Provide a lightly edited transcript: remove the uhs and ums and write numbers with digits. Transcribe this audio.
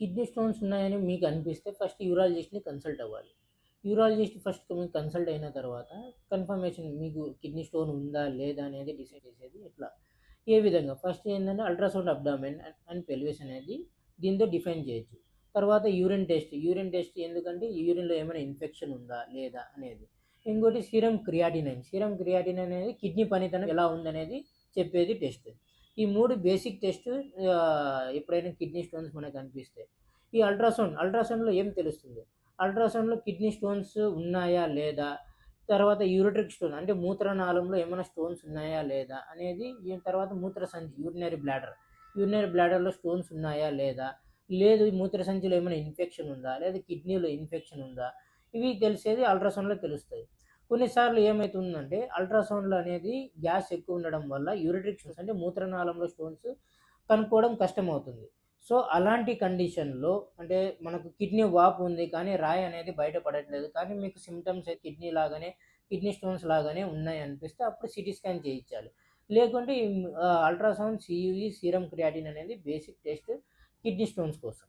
Kidney stones ఉన్నాయని మీకు అనిపిస్తే ఫస్ట్ యూరాలజిస్ట్‌ని కన్సల్ట్ అవ్వాలి. యూరాలజిస్ట్ ఫస్ట్ మీకు కన్సల్ట్ అయిన తర్వాత కన్ఫర్మేషన్ మీకు కిడ్నీ స్టోన్ ఉందా? లేదా? అనేది డిసైడ్ చేసేది ఎట్లా? ఏ విధంగా? ఫస్ట్ ఏందంటే అల్ట్రాసౌండ్ అబ్డామెన్ అండ్ పెల్విస్ అనేది దీంతో డిఫైన్ చేయొచ్చు. తర్వాత యూరిన్ టెస్ట్. యూరిన్ టెస్ట్ ఎందుకంటే యూరిన్‌లో ఏమైనా ఇన్ఫెక్షన్ ఉందా? లేదా? అనేది. ఇంకోటి సీరమ్ క్రియాటినైన్. సీరమ్ క్రియాటినైన్ అనేది కిడ్నీ పనితనం ఎలా ఉందనేది చెప్పేది టెస్ట్. ఈ 3 బేసిక్ టెస్ట్ ఎప్పుడైనా కిడ్నీ స్టోన్స్ మనకు కనిపిస్తే. ఈ అల్ట్రాసౌండ్‌లో ఏం తెలుస్తుంది? అల్ట్రాసౌండ్‌లో కిడ్నీ స్టోన్స్ ఉన్నాయా? లేదా? తర్వాత యూరిట్రిక్ స్టోన్ అంటే మూత్రనాళంలో ఏమైనా స్టోన్స్ ఉన్నాయా? లేదా? అనేది ఈ తర్వాత మూత్రసంచి యూరినరీ బ్లాడర్‌లో స్టోన్స్ ఉన్నాయా? లేదా? లేదు మూత్రసంచిలో ఏమైనా ఇన్ఫెక్షన్ ఉందా? లేదా కిడ్నీలో ఇన్ఫెక్షన్ ఉందా? ఇవి తెలిసేది అల్ట్రాసౌండ్‌లో తెలుస్తాయి. కొన్నిసార్లు ఏమైతుందంటే అల్ట్రాసౌండ్‌లో అనేది గ్యాస్ ఎక్కువ ఉండడం వల్ల యూరిట్రిక్ స్టోన్స్ అంటే మూత్రనాళంలో స్టోన్స్ కనుక్కోవడం కష్టమవుతుంది. సో, అలాంటి కండిషన్‌లో అంటే మనకు కిడ్నీ వాపు ఉంది. కానీ రాయి అనేది బయట పడట్లేదు. కానీ మీకు సింప్టమ్స్ కిడ్నీ స్టోన్స్ లాగానే ఉన్నాయి అనిపిస్తే అప్పుడు సీటీ స్కాన్ చేయించాలి. లేకుంటే అల్ట్రాసౌండ్, సీయూఈ, సీరమ్ క్రియాటిన్ అనేది బేసిక్ టెస్ట్ కిడ్నీ స్టోన్స్ కోసం.